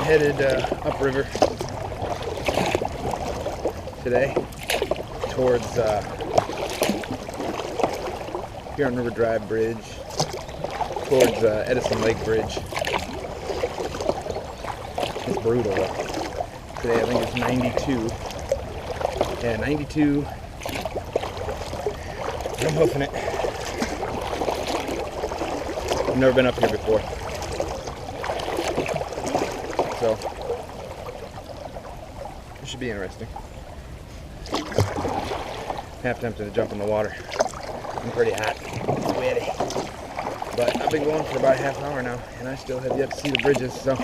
headed upriver today towards Huron River Drive Bridge, towards Edison Lake Bridge. It's brutal. Today I think it's 92. Yeah, 92. I'm hoofing it. I've never been up here before. So, it should be interesting. Half tempted to jump in the water. I'm pretty hot, sweaty. But I've been going for about a half hour now, and I still have yet to see the bridges, so I'm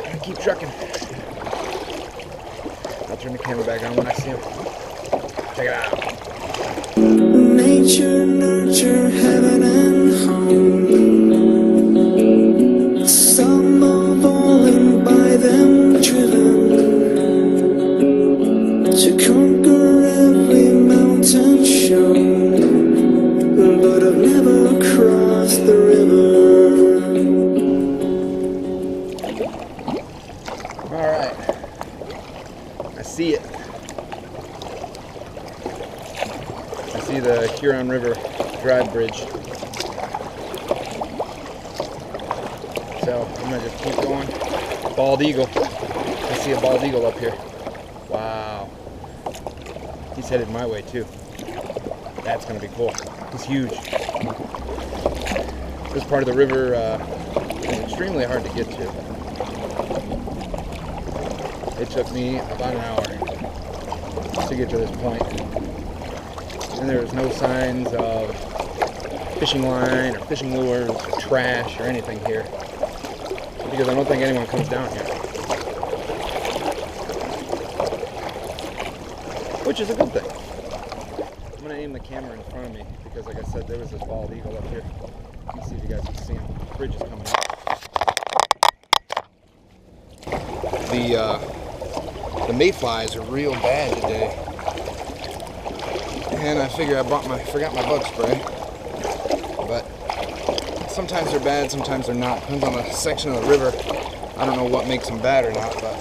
gonna keep trucking. I'll turn the camera back on when I see them. Check it out. Nature, nurture, heaven and home. Some are falling by them driven to conquer every mountain shown, but I've never crossed the river. Alright, I see it. I see the Huron River Drive Bridge. So I'm gonna just keep going. Bald eagle. I see a bald eagle up here. Wow. He's headed my way too. That's gonna be cool. He's huge. This part of the river is extremely hard to get to. It took me about an hour to get to this point. And there was no signs of fishing line or fishing lures or trash or anything here, because I don't think anyone comes down here, which is a good thing. I'm going to aim the camera in front of me because, like I said, there was this bald eagle up here. Let me see if you guys can see him. The bridge is coming up. The mayflies are real bad today. And I figure I forgot my bug spray. But sometimes they're bad, sometimes they're not. Depends on the section of the river. I don't know what makes them bad or not, but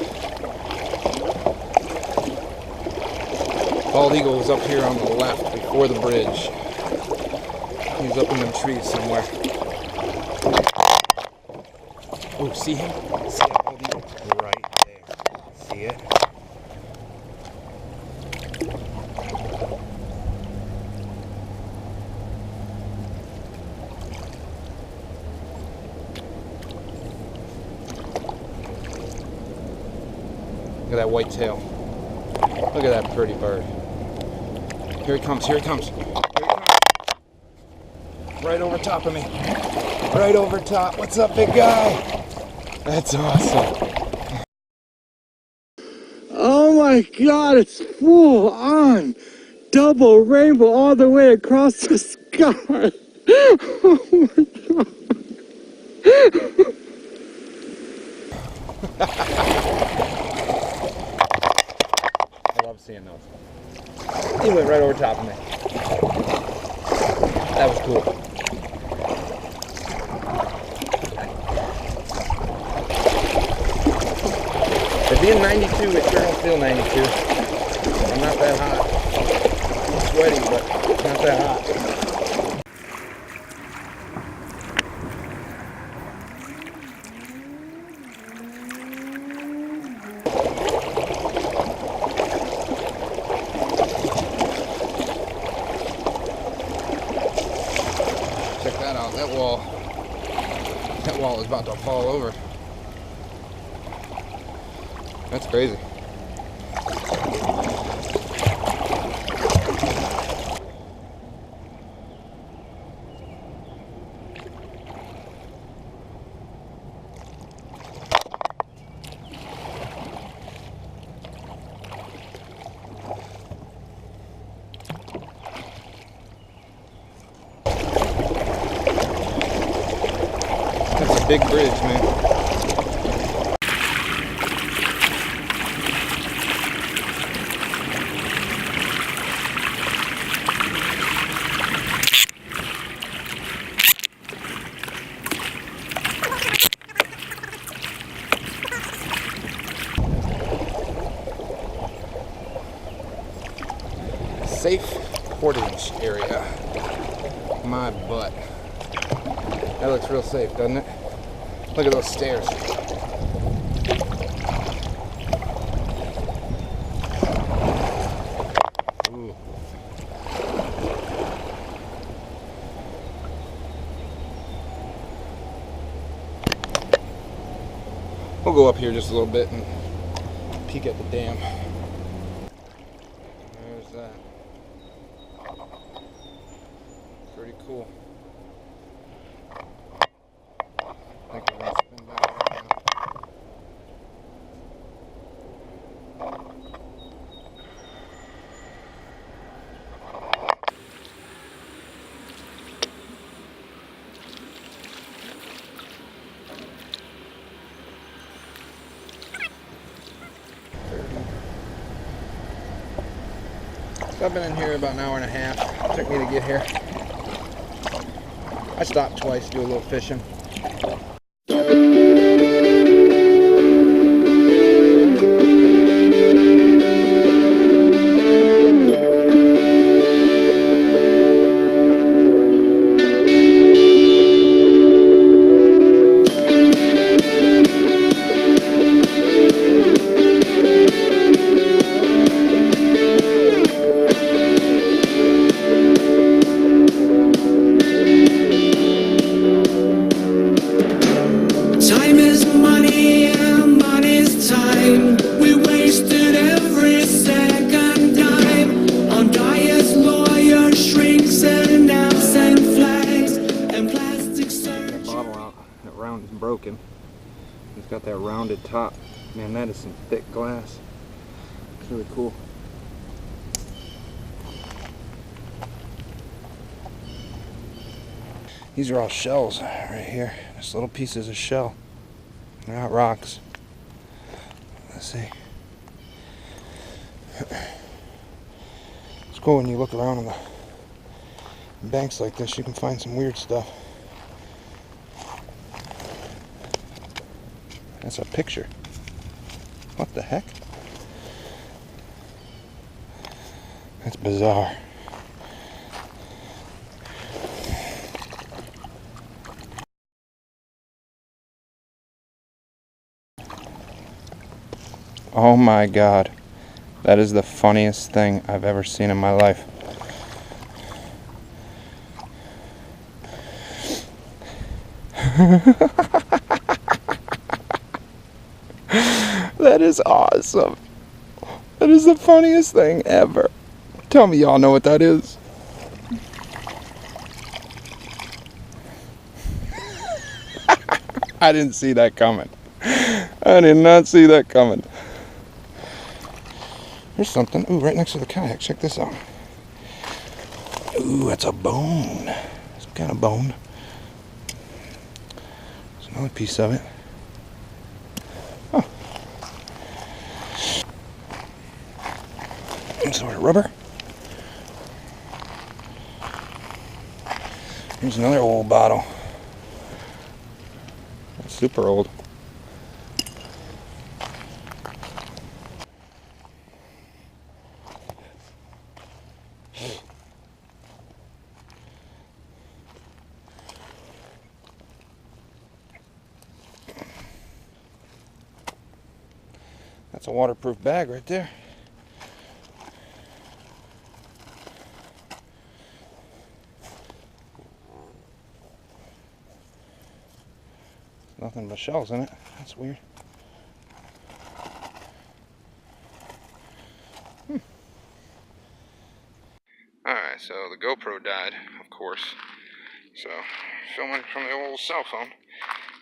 bald eagle is up here on the left before the bridge. He's up in them trees somewhere. Oh, see him? See that bald eagle? Right there. See it? Look at that white tail. Look at that pretty bird. Here he comes, here he comes. Here he comes. Right over top of me. Right over top. What's up, big guy? That's awesome. Oh my God, it's full on. Double rainbow all the way across the sky. Oh my God. Seeing those. He went right over top of me. That was cool. For being 92, it sure don't feel 92. I'm not that hot. I'm sweaty, but not that hot. Check that out. That wall is about to fall over. That's crazy. That's a big bridge, man. cordage area. My butt. That looks real safe, doesn't it? Look at those stairs. Ooh. We'll go up here just a little bit and peek at the dam. There's that. Pretty cool. I think we're gonna spin back right now. So I've been in here about an hour and a half. It took me to get here. I stopped twice to do a little fishing. Time is money and money's time. We wasted every second dime on diets, lawyers, shrinks, and apps and flags and plastic surgery. That bottle out, that round is broken. It's got that rounded top. Man, that is some thick glass. It's really cool. These are all shells right here. Just little pieces of shell. They're not rocks. Let's see. It's cool when you look around on the banks like this, you can find some weird stuff. That's a picture. What the heck? That's bizarre. Oh my God. That is the funniest thing I've ever seen in my life. That is awesome. That is the funniest thing ever. Tell me y'all know what that is. I didn't see that coming. I did not see that coming. There's something. Ooh, right next to the kayak. Check this out. Ooh, that's a bone. Some kind of bone. There's another piece of it. Oh. Some sort of rubber. Here's another old bottle. That's super old. That's a waterproof bag right there. Nothing but shells in it. That's weird. Alright, so the GoPro died, of course. So, filming from the old cell phone.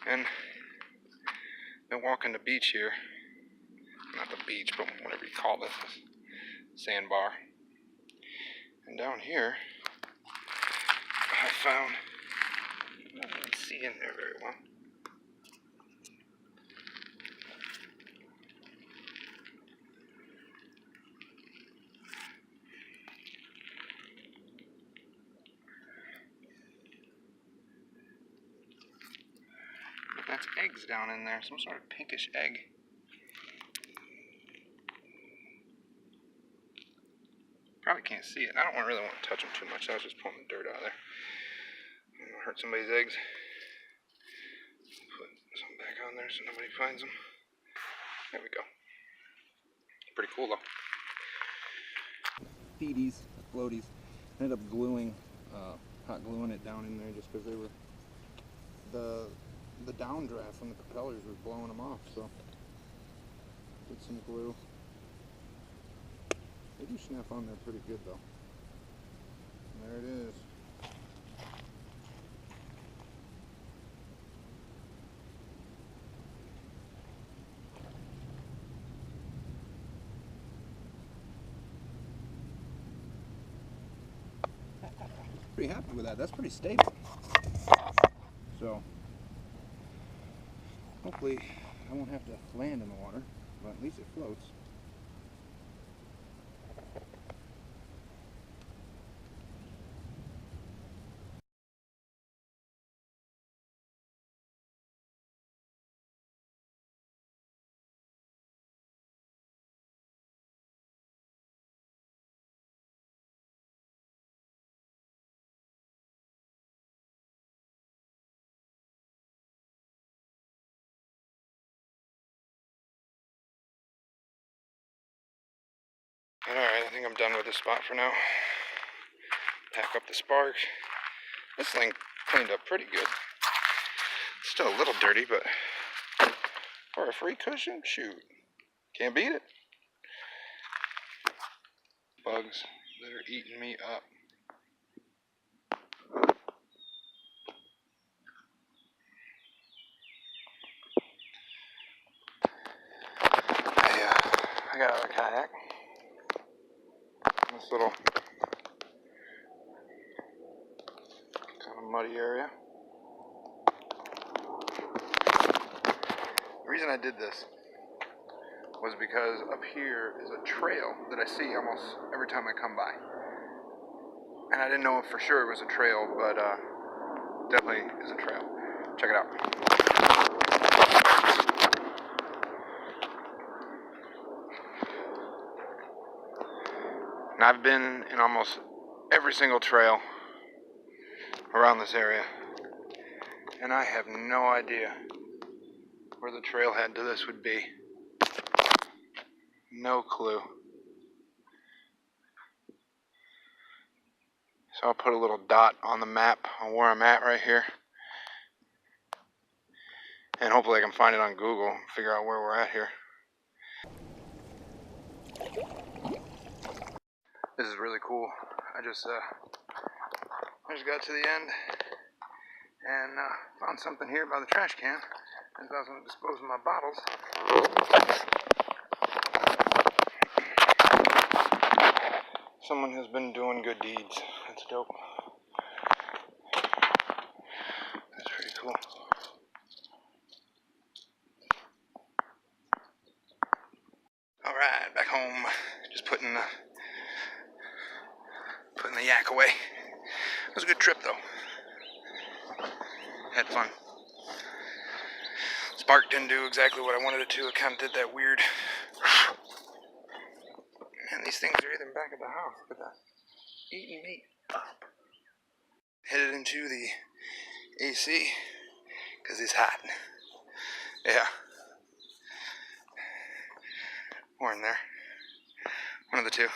And been walking the beach here. Not the beach, but whatever you call this. Sandbar. And down here, I found, I don't see in there very well. But that's eggs down in there, some sort of pinkish egg. Probably can't see it. I don't really want to touch them too much. I was just pulling the dirt out of there. I don't want to hurt somebody's eggs. Put some back on there so nobody finds them. There we go. Pretty cool though. Feeties, floaties. I ended up gluing, hot gluing it down in there just because they were, the downdraft from the propellers was blowing them off, so did some glue. They do snap on there pretty good though. And there it is. Pretty happy with that. That's pretty stable. So hopefully I won't have to land in the water, but at least it floats. Alright, I think I'm done with this spot for now. Pack up the Spark. This thing cleaned up pretty good. It's still a little dirty, but for a free cushion, shoot. Can't beat it. Bugs that are eating me up. I got a kayak. This little kind of muddy area. The reason I did this was because up here is a trail that I see almost every time I come by. And I didn't know if for sure it was a trail, but definitely is a trail. Check it out. And I've been in almost every single trail around this area, and I have no idea where the trailhead to this would be. No clue. So I'll put a little dot on the map on where I'm at right here, and hopefully I can find it on Google and figure out where we're at here. This is really cool. I just got to the end and found something here by the trash can. I thought I was going to dispose of my bottles. Someone has been doing good deeds. That's dope. That's pretty cool. Alright, back home. Just putting the yak away. It was a good trip though. Had fun. Spark didn't do exactly what I wanted it to. It kind of did that weird. Man, these things are either back at the house. Look at that. Eating me up. Headed into the AC because it's hot. Yeah. Or in there. One of the two.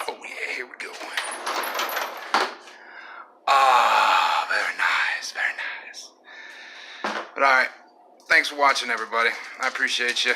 Oh yeah, here we go. Ah, very nice, very nice. But alright, thanks for watching everybody. I appreciate you.